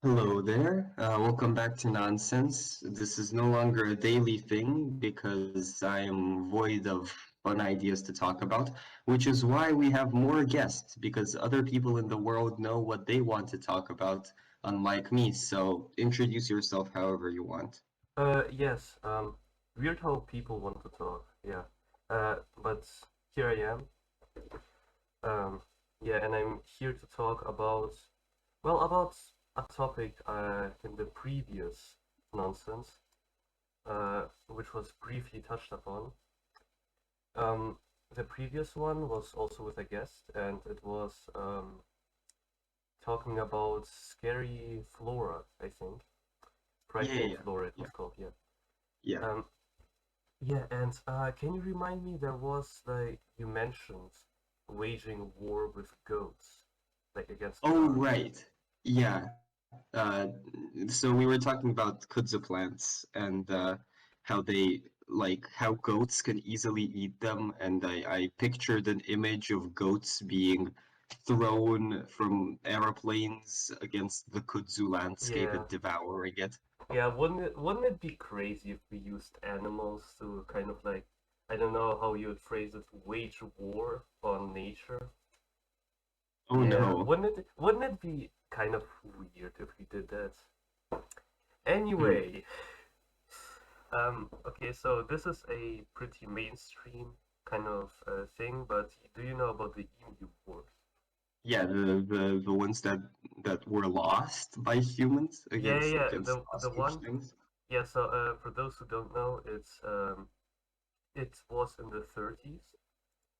Hello there. Welcome back to Nonsense. This is no longer a daily thing because I am void of fun ideas to talk about, which is why we have more guests because other people in the world know what they want to talk about, unlike me. So introduce yourself however you want. Yes, weird how people want to talk, yeah. But here I am. Um, yeah, and I'm here to talk about a topic in the previous nonsense, which was briefly touched upon. Um, the previous one was also with a guest, and it was talking about scary flora, I think. Yeah, Frightening yeah, flora, it yeah, was called, yeah. yeah. Um, Yeah, and can you remind me, there was like you mentioned waging war with goats, like against Oh, cars. right. Yeah. So we were talking about kudzu plants and how they like how goats can easily eat them, and I pictured an image of goats being thrown from aeroplanes against the kudzu landscape Yeah, and devouring it. yeah. Wouldn't it be crazy if we used animals to kind of like, I don't know how you would phrase it, wage war on nature? Oh Yeah, no. wouldn't it be kind of weird if we did that? Hmm. Anyway, okay, so this is a pretty mainstream kind of thing, but do you know about the emu wars? Yeah, the ones that were lost by humans Yeah, against yeah, against the ostrich one. things. Yeah, so for those who don't know, it was in the 30s.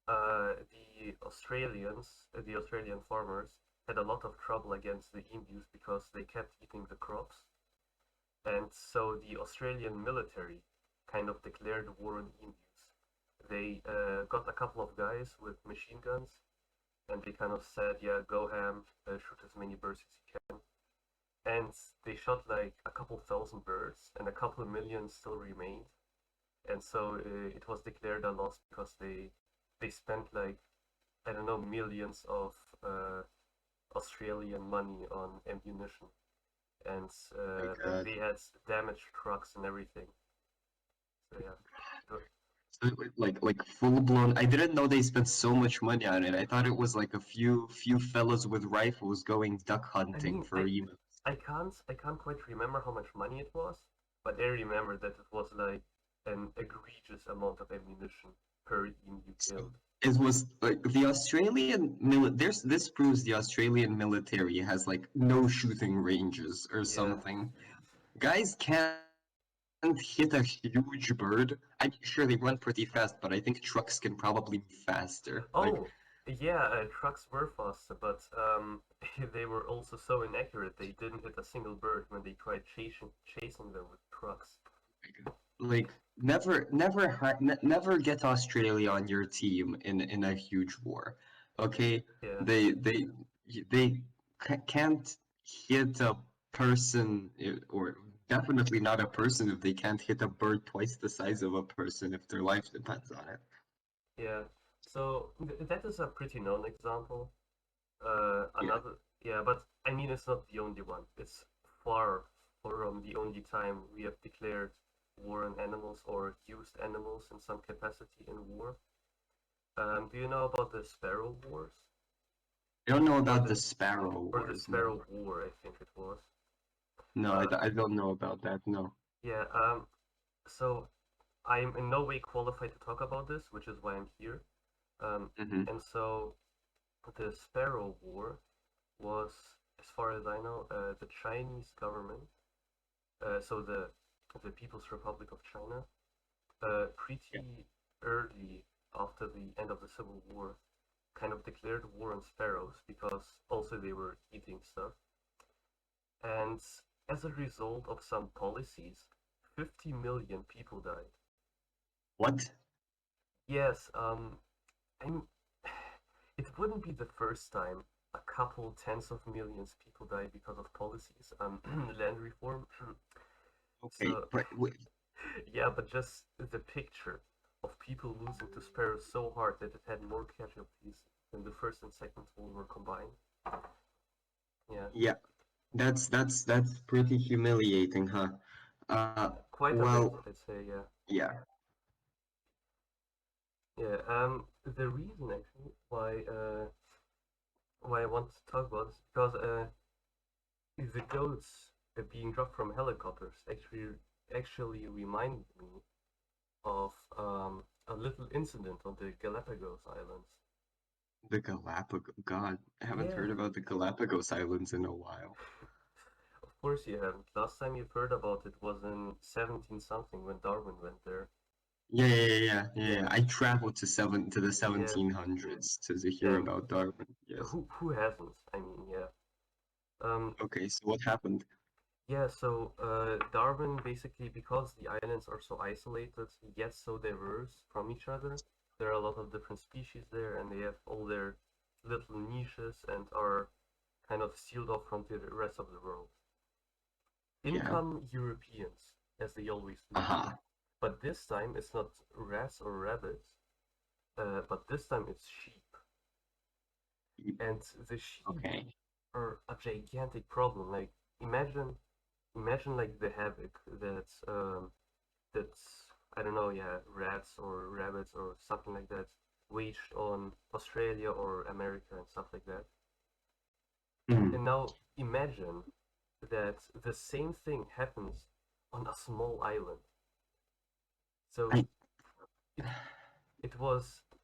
The Australian farmers had a lot of trouble against the emus because they kept eating the crops, and so the Australian military kind of declared war on emus. They got a couple of guys with machine guns, and they kind of said, "Yeah, go ham, shoot as many birds as you can." And they shot like a couple thousand birds, and a couple of million still remained. And so it was declared a loss because they spent like, I don't know, millions of uh, Australian money on ammunition, and My like God. they had damaged trucks and everything. So yeah, So, like full blown. I didn't know they spent so much money on it. I thought it was like a few fellas with rifles going duck I hunting mean, for emu. I can't quite remember how much money it was, but I remember that it was like an egregious amount of ammunition per emu So killed. it was like the Australian There's this proves the Australian military has like no shooting ranges or Yeah. something. Guys can't hit a huge bird. I'm sure they run pretty fast, but I think trucks can probably move faster. Like, Oh, yeah, trucks were faster, but they were also so inaccurate they didn't hit a single bird when they tried chasing them with trucks. like never get Australia on your team in a huge war. Okay, Yeah, they can't hit a person or definitely not a person if they can't hit a bird twice the size of a person if their life depends on it. yeah. So that is a pretty known example. Yeah. Another, yeah, but I mean it's not the only one. It's far from the only time we have declared war on animals or used animals in some capacity in war. Do you know about the Sparrow Wars I don't know or about the the Sparrow Wars. No, Sparrow War? I think it was. no, Uh, I don't know about that. No. yeah. So I'm in no way qualified to talk about this, which is why I'm here. Hmm. And so the Sparrow War was, as far as I know, the Chinese government, so the People's Republic of China, Yeah. pretty early after the end of the Civil War, kind of declared war on sparrows because also they were eating stuff. And as a result of some policies, 50 million people died. What? Yes, I'm. It wouldn't be the first time a couple tens of millions people die because of policies. Land reform. Okay, So but yeah, but just the picture of people losing to sparrows so hard that it had more casualties than the First and Second World War combined. Yeah, yeah. That's pretty humiliating, huh? Quite a bit, Well, I'd say, yeah. yeah. Yeah, the reason actually why I want to talk about this because the goats being dropped from helicopters actually reminded me of a little incident on the Galapagos Islands. The Galapagos. God, I haven't Yeah, heard about the Galapagos Islands in a while. of course you haven't. Last time you've heard about it was in 17 something when Darwin went there. Yeah. Yeah, I traveled to the yeah, 1700s to hear yeah. about Darwin. Yes. Who hasn't? I mean, yeah. Um, Okay, so what happened? Yeah, so Darwin basically, because the islands are so isolated, yet so diverse from each other, there are a lot of different species there, and they have all their little niches and are kind of sealed off from the rest of the world. In Yeah. come Europeans, as they always do. Aha. But this time it's not rats or rabbits, but this time it's sheep. And the sheep Okay. are a gigantic problem. Like imagine, imagine like the havoc that's I don't know, yeah, rats or rabbits or something like that waged on Australia or America and stuff like that. And Hmm. now imagine that the same thing happens on a small island. So I it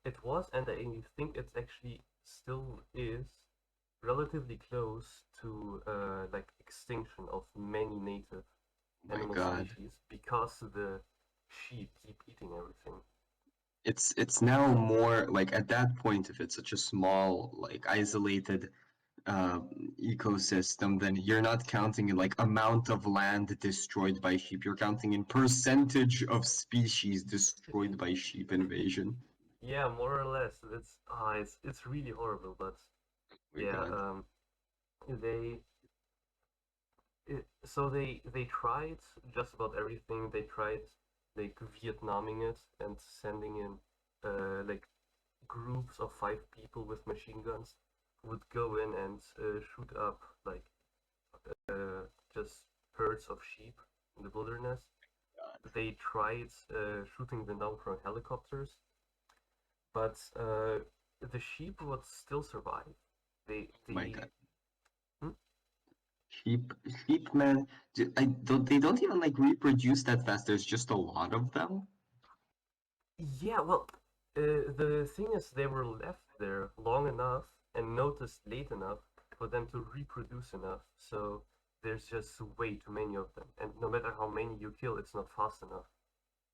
it was and I think it's actually still is relatively close to like extinction of many native my animal God. species because the sheep keep eating everything. It's now more like at that point, if it's such a small, like isolated uh, ecosystem, then you're not counting in like amount of land destroyed by sheep. You're counting in percentage of species destroyed by sheep invasion. Yeah, more or less. It's really horrible, but My yeah, God. they so they tried just about everything. They tried like Vietnaming it and sending in like groups of 5 people with machine guns would go in and shoot up like just herds of sheep in the wilderness. They tried shooting them down from helicopters, but the sheep would still survive. They My they God. hmm? Sheep, sheep, man. I don't. They don't even like reproduce that fast. There's just a lot of them. Yeah, well, the thing is, they were left there long enough and noticed late enough for them to reproduce enough. So there's just way too many of them, and no matter how many you kill, it's not fast enough.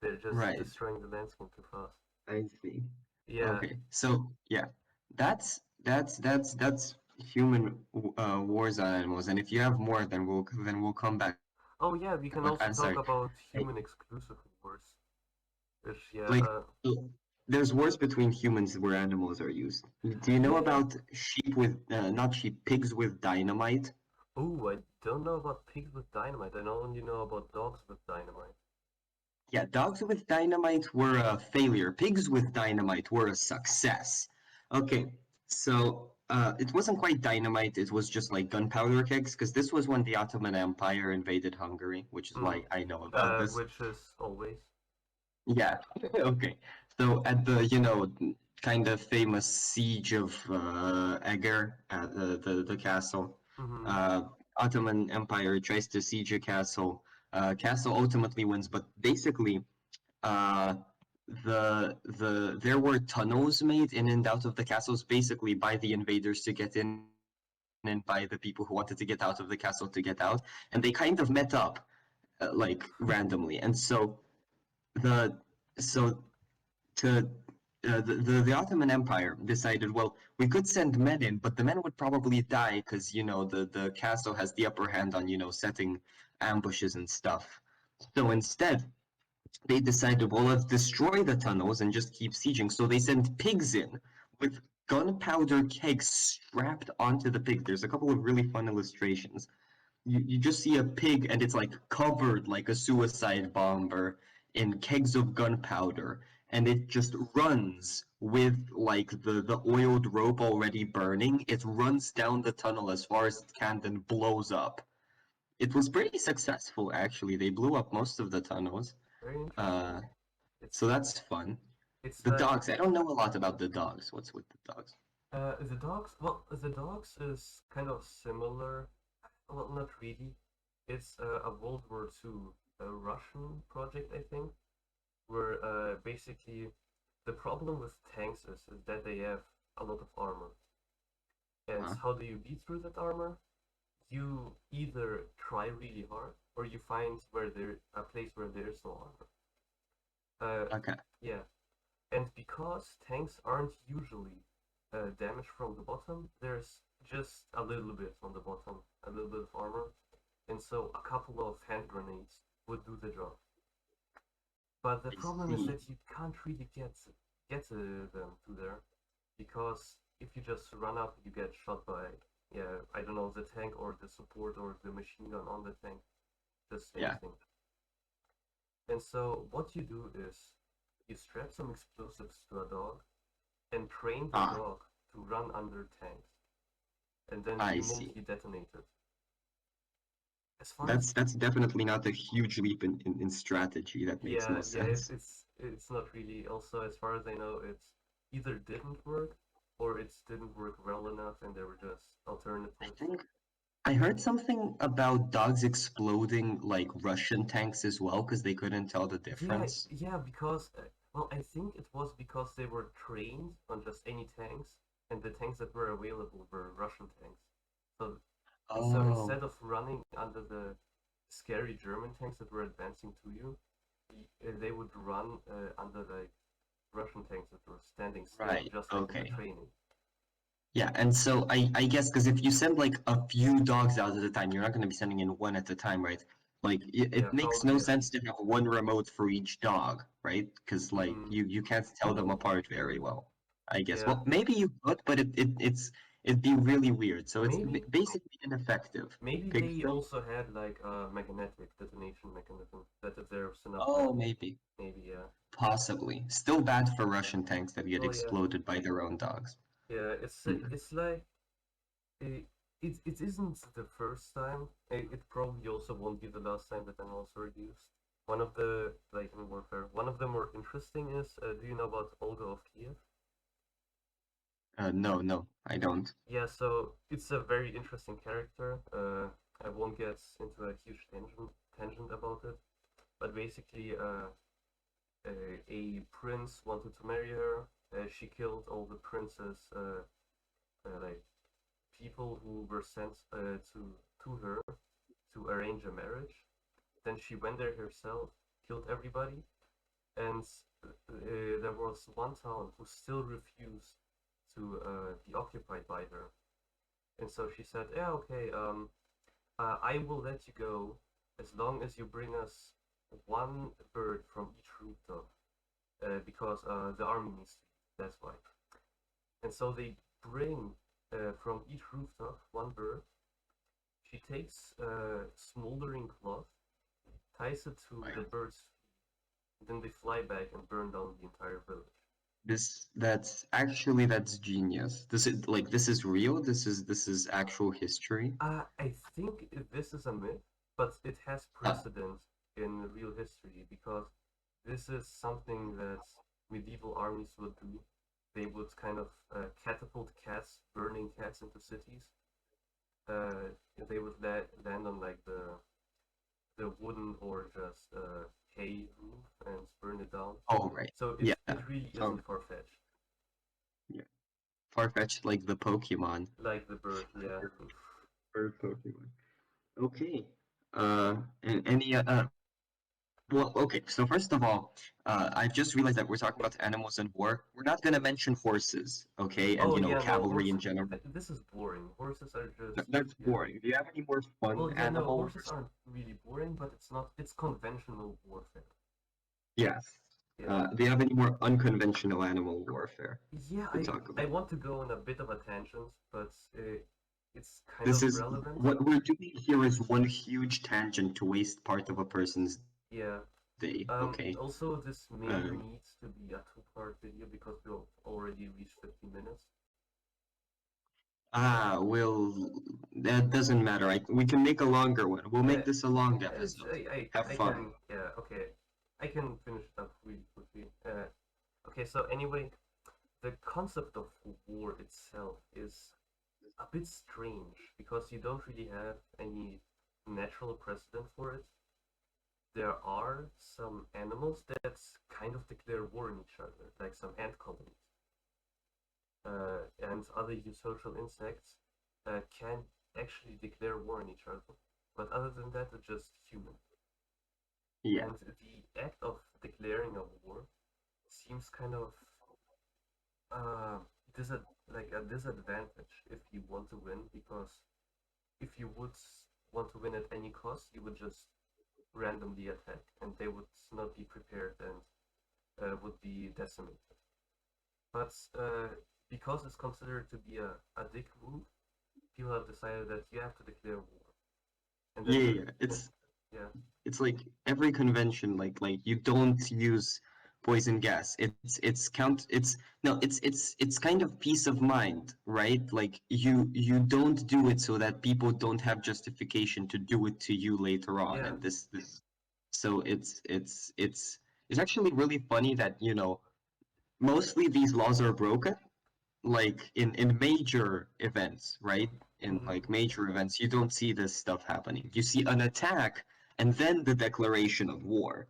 They're just Right. destroying the landscape too fast. I see. Yeah. Okay. So yeah, that's human wars on animals. And if you have more, then we'll come back. Oh yeah, we can But also I'm talk sorry. about I, human exclusive wars. Which yeah, like there's wars between humans where animals are used. Do you know yeah. about sheep with not sheep, pigs with dynamite? Oh, I don't know about pigs with dynamite. I only know about dogs with dynamite. Yeah, dogs with dynamite were a failure. Pigs with dynamite were a success. Okay, so it wasn't quite dynamite, it was just like gunpowder kegs, because this was when the Ottoman Empire invaded Hungary, which is Mm. why I know about this. Which is always. Yeah, okay. So at the, kind of famous siege of Eger, at the castle, Mm-hmm. uh, Ottoman Empire tries to siege a castle. Castle ultimately wins, but basically uh, there were tunnels made in and out of the castles basically by the invaders to get in and by the people who wanted to get out of the castle to get out, and they kind of met up like randomly, and so the so to the Ottoman Empire decided, well, we could send men in, but the men would probably die because the castle has the upper hand on setting ambushes and stuff. So instead, they decided, well, let's destroy the tunnels and just keep sieging. So they sent pigs in with gunpowder kegs strapped onto the pig. There's a couple of really fun illustrations. You just see a pig and it's like covered like a suicide bomber in kegs of gunpowder. and it just runs with like the oiled rope already burning. It runs down the tunnel as far as it can, then blows up. It was pretty successful actually. They blew up most of the tunnels. Very interesting. Uh, It's so that's fun. it's The like dogs, I don't know a lot about the dogs. What's with the dogs? the dogs. Well, the dogs is kind of similar. Well, not really. It's a World War II Russian project, I think, where basically the problem with tanks is that they have a lot of armor. And Huh? how do you beat through that armor? You either try really hard or you find where there a place where there is no armor. Okay. Yeah, and because tanks aren't usually damaged from the bottom, there's just a little bit on the bottom, a little bit of armor, and so a couple of hand grenades would do the job. But the I problem is see. that you can't really get them to there, because if you just run up, you get shot by, yeah, I don't know, the tank or the support or the machine gun on the tank, just Yeah. anything. And so what you do is you strap some explosives to a dog and train the Ah, dog to run under tanks and then I see. remotely detonate it. As far as That's definitely not a huge leap in strategy. That makes yeah, no yeah, sense. it's not really. Also, as far as I know, it's either didn't work or it didn't work well enough, and there were just I alternatives. think I heard something about dogs exploding like Russian tanks as well because they couldn't tell the Yeah, difference. yeah, because well, I think it was because they were trained on just any tanks, and the tanks that were available were Russian tanks. So so Oh, instead of running under the scary German tanks that were advancing to you, they would run under like Russian tanks that were standing still, right. just like in the Okay. training. Yeah, and so I guess because if you send like a few dogs out at a time, you're not going to be sending in one at a time, right? Like Yeah, it makes no probably at sense least. to have one remote for each dog, right? Because like Mm, you can't tell them apart very well, I guess. yeah, Well, maybe you could, but it'd be really weird. So it's maybe basically ineffective. maybe they Picture? also had like a magnetic detonation mechanism that if there's enough Oh, magnet, maybe. maybe yeah. Possibly. Still bad for Russian tanks that get Well, yeah, exploded by their own dogs. yeah. Hmm. It's like it, it isn't the first time. It probably also won't be the last time that animals were used. One of the like in warfare, one of the more interesting is do you know about Olga of Kiev? No, no, I don't. Yeah, so it's a very interesting character. I won't get into a huge tangent about it, but basically, a prince wanted to marry her. She killed all the prince's like people who were sent to her to arrange a marriage. Then she went there herself, killed everybody, and there was one town who still refused to be occupied by her. And so she said, "Yeah, okay, I will let you go as long as you bring us one bird from each rooftop, because the army needs to eat. That's why." And so they bring from each rooftop one bird. She takes smoldering cloth, ties it to the Wow. bird's feet, then they fly back and burn down the entire village. That's genius. This is real? This is actual history? I think this is a myth, but it has Uh, precedent in real history because this is something that medieval armies would do. They would kind of catapult cats, burning cats into cities. They would land on like the wooden or just hay roof and burn it down. oh right. So Yeah. it really Oh isn't far fetched. yeah. Far-fetched like the Pokemon. Like the bird, yeah. Bird Pokemon. Okay. And any well, okay. So first of all, I've just realized that we're talking about animals and war. We're not gonna mention horses, okay? And Oh yeah, no, cavalry in horses. general. This is boring. Horses are just That's yeah. boring. Do you have any more fun Well, yeah, no, animals? horses aren't really boring, but it's not. It's conventional warfare. Yes. Yeah, Do you have any more unconventional animal warfare yeah. to I talk I about? want to go on a bit of a tangent, but it's kind This of is relevant. what we're doing here is one huge tangent to waste part of a person's Yeah. day. Okay. Also, this maybe Uh, needs to be a two-part video because we've already reached 15 minutes. well, that doesn't matter. We can make a longer one. We'll Uh, make this a long It's, episode. Have I fun. can, yeah, okay. I can finish it up really quickly. Okay, so anyway, the concept of war itself is a bit strange because you don't really have any natural precedent for it. There are some animals that kind of declare war on each other, like some ant colonies, and other eusocial insects can actually declare war on each other. But other than that, it's just human. Yeah. And the act of declaring a war seems kind of uh, like a disadvantage if you want to win, because if you would want to win at any cost, you would just randomly attack, and they would not be prepared and would be decimated. But because it's considered to be a dick move, people have decided that you have to declare war, and Yeah, then yeah, yeah. and, yeah, It's like every convention, like you don't use poison gas. It's no, it's kind of peace of mind, right? Like you don't do it so that people don't have justification to do it to you later on. yeah, And this so it's actually really funny that, mostly these laws are broken like in major events, right? In hmm like major events, you don't see this stuff happening. You see an attack and then the declaration of war,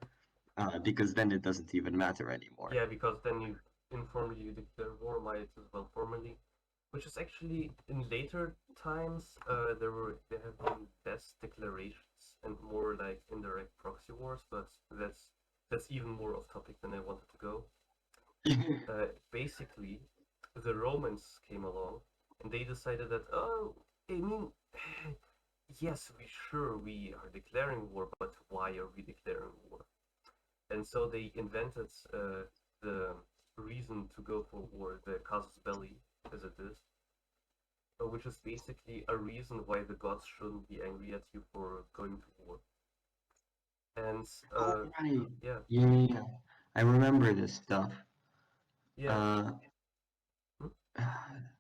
because then it doesn't even matter anymore. yeah, because then you informally declare war, might as well formally, which is actually in later times there have been less declarations and more like indirect proxy wars, but that's even more off topic than I wanted to go. Basically, the Romans came along and they decided that, oh, I mean, yes, we are declaring war, but why are we declaring war? And so they invented the reason to go for war, the casus belli, as it is, which is basically a reason why the gods shouldn't be angry at you for going to war. And Oh, right. yeah, Yeah, yeah, yeah. I remember this stuff. yeah, Uh, hmm?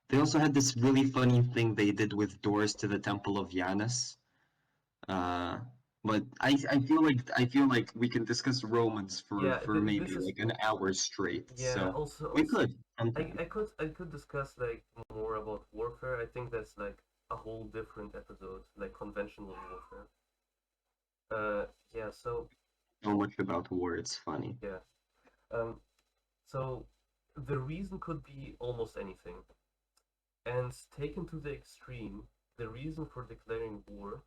they also had this really funny thing they did with doors to the Temple of Janus. Uh, but I feel like we can discuss Romans for Yeah. for This maybe is like an hour straight. yeah. So we Also, could sometime. I could discuss like more about warfare. I think that's like a whole different episode, like conventional warfare. Yeah. So So much about war. It's funny. yeah. Um. So the reason could be almost anything, and taken to the extreme, the reason for declaring war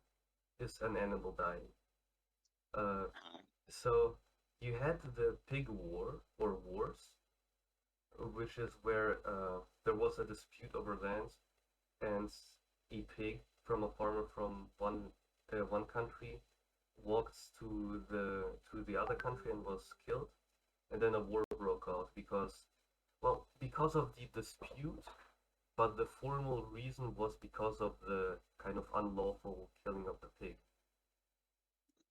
is an animal dying. Uh. So you had the pig war or wars, which is where there was a dispute over land, and a pig from a farmer from one country walked to the other country and was killed, and then a war broke out because of the dispute, but the formal reason was because of the kind of unlawful killing of the pig.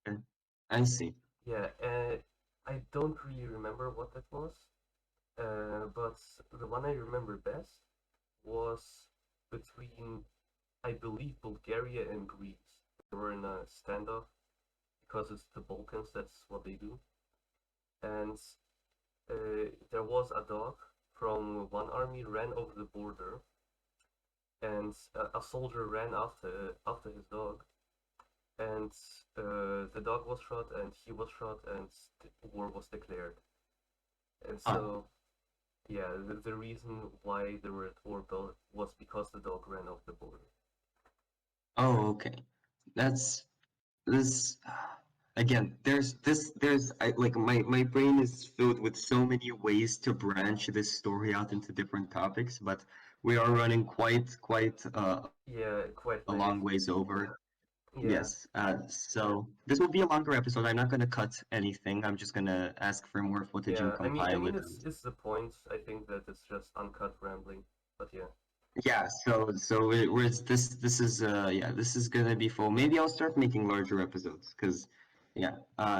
Okay. I see. Yeah, I don't really remember what that was, but the one I remember best was between, I believe, Bulgaria and Greece. They were in a standoff because it's the Balkans, that's what they do. And there was a dog from one army ran over the border, and a soldier ran after his dog, and the dog was shot, and he was shot, and war was declared. And Ah, so, yeah, the reason why they were at war was because the dog ran off the border. oh, okay. That's this again. Like my brain is filled with so many ways to branch this story out into different topics, but we are running quite Yeah, quite a late. long ways over. Yeah, Yes. So this will be a longer episode. I'm not gonna cut anything. I'm just gonna ask for more footage and yeah. I compile mean, it. it's the point. I think that it's just uncut rambling. But yeah, Yeah, so it was this is yeah, this is gonna be full. Maybe I'll start making larger episodes because Yeah,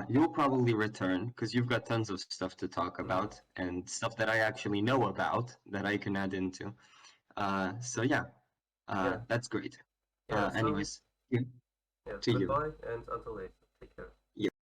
you'll probably return because you've got tons of stuff to talk about and stuff that I actually know about that I can add into. So yeah, Yeah, that's great. yeah. So Anyways, yeah, yeah, to you. goodbye and until later.